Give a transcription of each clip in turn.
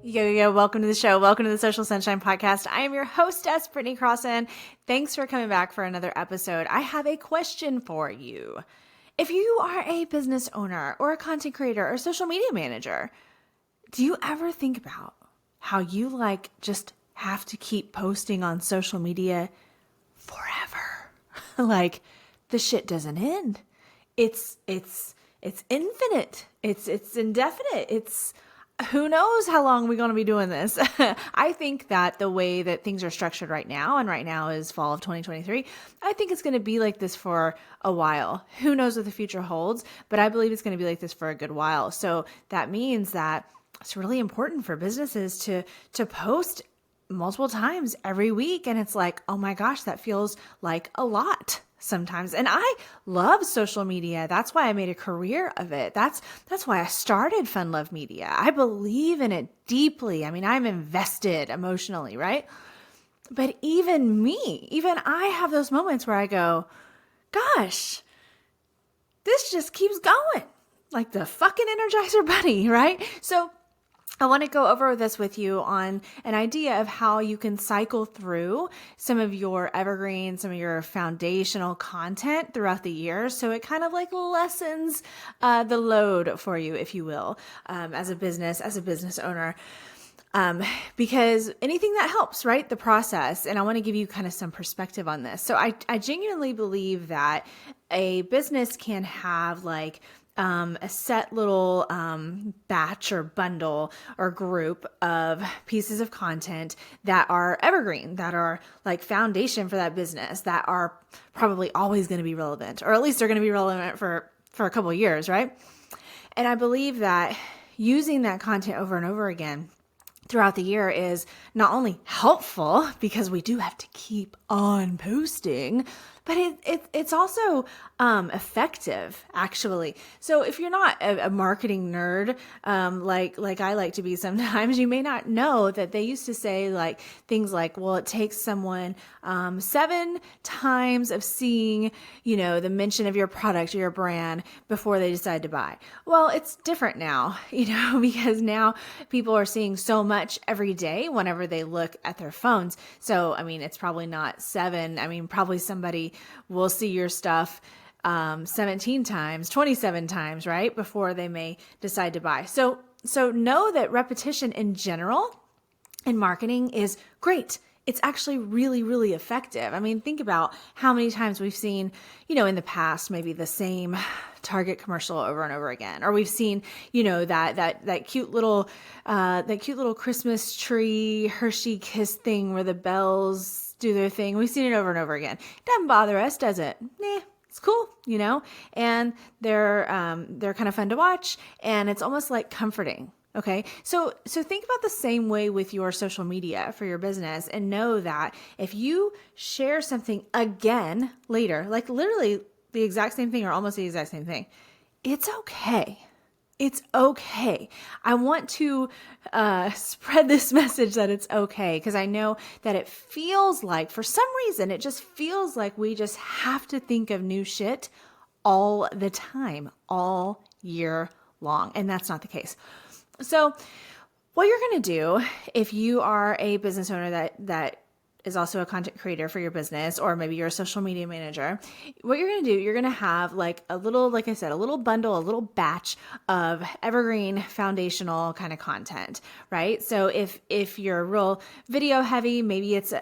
Yo, welcome to the show. Welcome to the Social Sunshine Podcast. I am your hostess, Britney Crosson. Thanks for coming back for another episode. I have a question for you. If you are a business owner or a content creator or social media manager, do you ever think about how you just have to keep posting on social media forever? Like the shit doesn't end. It's infinite. It's indefinite. Who knows how long we're going to be doing this? I think that the way that things are structured right now, and right now is fall of 2023, I think it's going to be like this for a while. Who knows what the future holds, but I believe it's going to be like this for a good while. So that means that it's really important for businesses to post multiple times every week. And it's like, oh my gosh, that feels like a lot sometimes. And I love social media. That's why I made a career of it. That's why I started Fun Love Media. I believe in it deeply. I mean, I'm invested emotionally, right? But even I have those moments where I go, gosh, this just keeps going like the fucking Energizer Bunny, right? So I want to go over this with you on an idea of how you can cycle through some of your evergreen, some of your foundational content throughout the year. So it kind of like lessens the load for you, if you will, as a business owner. Because anything that helps, right? The process. And I want to give you kind of some perspective on this. So I genuinely believe that a business can have a set little batch or bundle or group of pieces of content that are evergreen, that are like foundation for that business, that are probably always going to be relevant, or at least they're going to be relevant for a couple of years, right? And I believe that using that content over and over again throughout the year is not only helpful because we do have to keep on posting, but it's also effective, actually. So if you're not a marketing nerd, like I like to be sometimes, you may not know that they used to say things like, well, it takes someone 7 times of seeing, the mention of your product or your brand before they decide to buy. Well, it's different now, because now people are seeing so much every day whenever they look at their phones. So, I mean, it's probably not 7. I mean, probably somebody will see your stuff 17 times, 27 times, right? Before they may decide to buy. So know that repetition in general in marketing is great. It's actually really, really effective. I mean, think about how many times we've seen, in the past, maybe the same Target commercial over and over again, or we've seen, that cute little Christmas tree Hershey Kiss thing where the bells do their thing. We've seen it over and over again. It doesn't bother us, does it? It's cool, and they're kind of fun to watch, and it's almost like comforting. Okay. So think about the same way with your social media for your business, and know that if you share something again later, like literally the exact same thing or almost the exact same thing, it's okay. It's okay. I want to spread this message that it's okay, because I know that it feels like, for some reason, it just feels like we just have to think of new shit all the time, all year long. And that's not the case. So what you're going to do if you are a business owner that is also a content creator for your business, or maybe you're a social media manager, what you're going to do, you're going to have a little, like I said, a little bundle, a little batch of evergreen foundational kind of content, right? So if you're real video heavy, maybe it's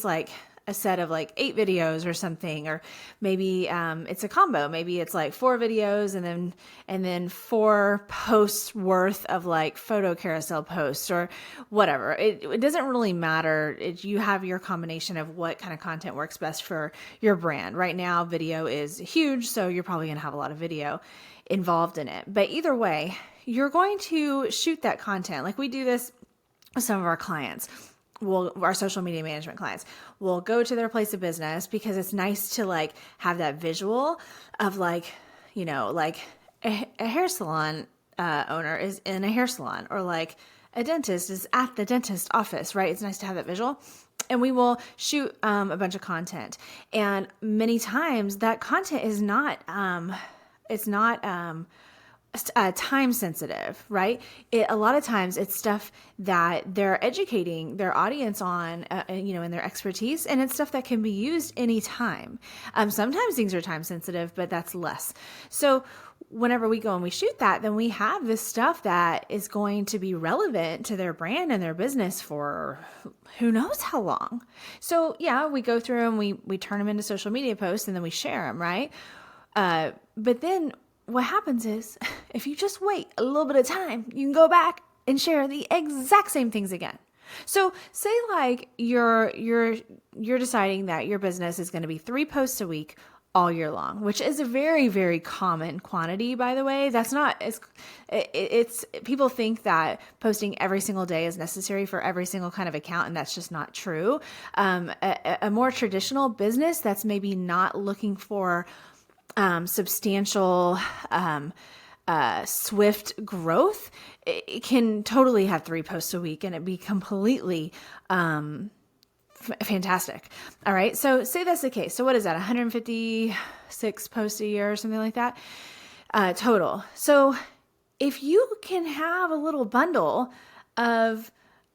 like a set of 8 videos or something, or maybe it's a combo. Maybe it's 4 videos and then 4 posts worth of photo carousel posts or whatever. It doesn't really matter. You have your combination of what kind of content works best for your brand. Right now, video is huge, so you're probably going to have a lot of video involved in it. But either way, you're going to shoot that content. Like we do this with some of our clients. Our social media management clients will go to their place of business because it's nice to have that visual of a hair salon owner is in a hair salon, or a dentist is at the dentist office, right? It's nice to have that visual. And we will shoot a bunch of content. And many times that content is not time sensitive, right? A lot of times it's stuff that they're educating their audience on, in their expertise, and it's stuff that can be used anytime. Sometimes things are time sensitive, but that's less. So whenever we go and we shoot that, then we have this stuff that is going to be relevant to their brand and their business for who knows how long. So yeah, we go through and we turn them into social media posts and then we share them, right? But then what happens is if you just wait a little bit of time, you can go back and share the exact same things again. So say like you're deciding that your business is going to be 3 posts a week all year long, which is a very, very common quantity, by the way. That's not, it's people think that posting every single day is necessary for every single kind of account, and that's just not true. A more traditional business that's maybe not looking for substantial, swift growth, it can totally have 3 posts a week and it be completely, fantastic. All right. So say that's the case. So what is that? 156 posts a year or something like that, total. So if you can have a little bundle of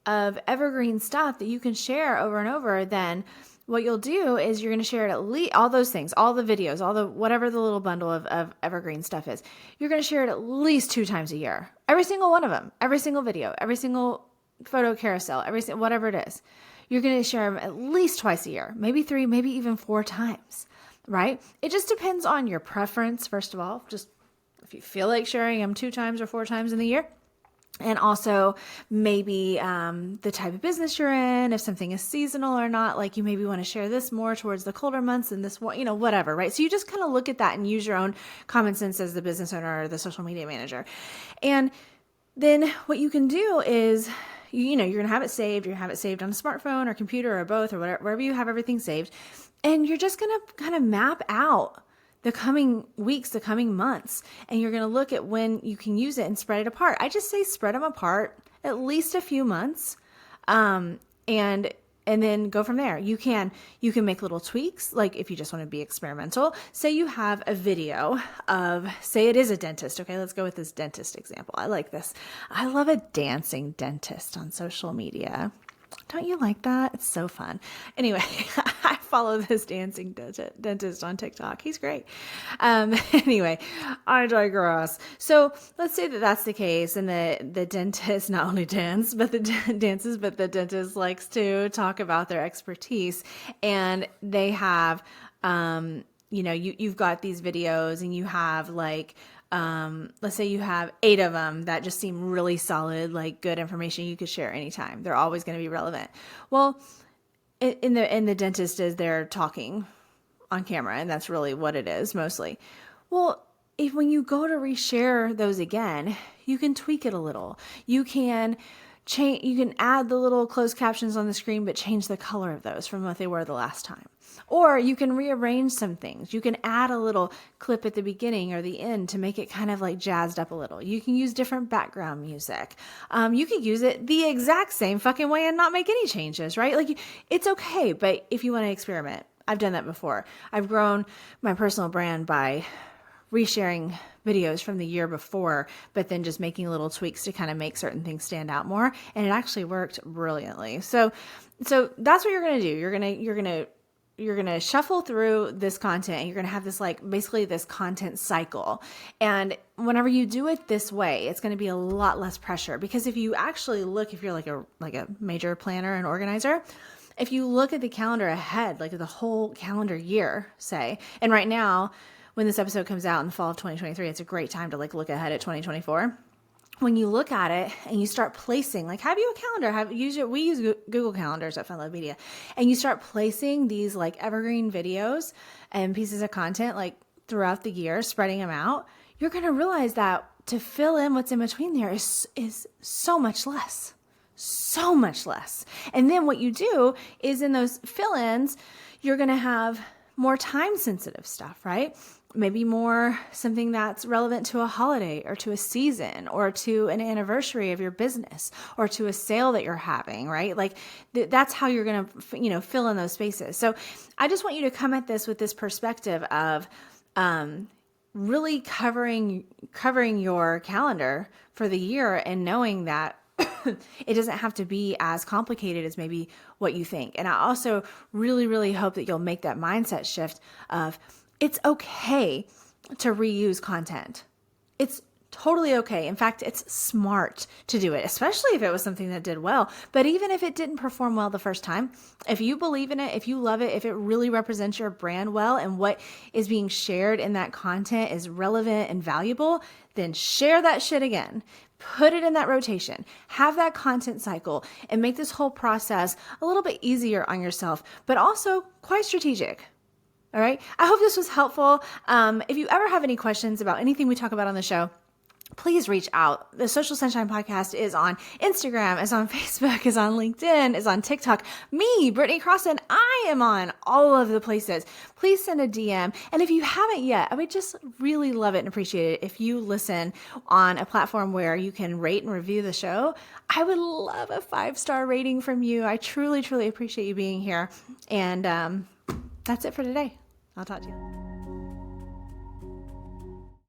evergreen stuff that you can share over and over, then what you'll do is you're going to share it at least all those things, all the videos, all the, whatever the little bundle of evergreen stuff is, you're going to share it at least 2 times a year. Every single one of them, every single video, every single photo carousel, whatever it is. You're going to share them at least twice a year, maybe 3, maybe even 4 times, right? It just depends on your preference, first of all, just if you feel like sharing them 2 times or 4 times in the year. And also maybe the type of business you're in, if something is seasonal or not, like you maybe want to share this more towards the colder months and this one, whatever, right? So you just kind of look at that and use your own common sense as the business owner or the social media manager. And then what you can do is, you're going to have it saved. You're going to have it saved on a smartphone or computer or both or whatever, wherever you have everything saved. And you're just going to kind of map out the coming weeks, the coming months, and you're going to look at when you can use it and spread it apart. I just say spread them apart at least a few months, and then go from there. You can make little tweaks, like if you just want to be experimental. Say you have a video of, say it is a dentist. Okay, let's go with this dentist example. I like this. I love a dancing dentist on social media. Don't you like that? It's so fun. Anyway, I follow this dancing dentist on TikTok. He's great. Anyway, I digress. So let's say that that's the case, and the dentist not only dances, but the dentist likes to talk about their expertise, and they have, you've got these videos, and you have like, let's say you have 8 of them that just seem really solid, like good information you could share anytime. They're always going to be relevant. Well, in the dentist is they're talking on camera, and that's really what it is mostly. Well, when you go to reshare those again, you can tweak it a little. You can add the little closed captions on the screen, but change the color of those from what they were the last time. Or you can rearrange some things. You can add a little clip at the beginning or the end to make it kind of like jazzed up a little. You can use different background music. You could use it the exact same fucking way and not make any changes, right? Like it's okay, but if you want to experiment, I've done that before. I've grown my personal brand by resharing videos from the year before, but then just making little tweaks to kind of make certain things stand out more. And it actually worked brilliantly. So that's what you're going to do. You're going to shuffle through this content, and you're going to have this basically this content cycle. And whenever you do it this way, it's going to be a lot less pressure, because if you actually look, if you're like a major planner and organizer, if you look at the calendar ahead, like the whole calendar year, say, and right now, when this episode comes out in the fall of 2023, it's a great time to look ahead at 2024. When you look at it and you start placing, have you a calendar, we use Google Calendars at Fun Love Media, and you start placing these evergreen videos and pieces of content throughout the year, spreading them out, you're going to realize that to fill in what's in between there is so much less. So much less. And then what you do is in those fill-ins, you're going to have more time-sensitive stuff, right? Maybe more something that's relevant to a holiday or to a season or to an anniversary of your business or to a sale that you're having, right? That's how you're going to, fill in those spaces. So I just want you to come at this with this perspective of, really covering your calendar for the year and knowing that it doesn't have to be as complicated as maybe what you think. And I also really, really hope that you'll make that mindset shift of it's okay to reuse content. It's totally okay. In fact, it's smart to do it, especially if it was something that did well. But even if it didn't perform well the first time, if you believe in it, if you love it, if it really represents your brand well and what is being shared in that content is relevant and valuable, then share that shit again. Put it in that rotation, have that content cycle, and make this whole process a little bit easier on yourself, but also quite strategic. All right. I hope this was helpful. If you ever have any questions about anything we talk about on the show, please reach out. The Social Sunshine Podcast is on Instagram, is on Facebook, is on LinkedIn, is on TikTok. Me, Britney Crosson, I am on all of the places. Please send a DM. And if you haven't yet, I would just really love it and appreciate it if you listen on a platform where you can rate and review the show. I would love a 5-star rating from you. I truly, truly appreciate you being here. And that's it for today. I'll talk to you.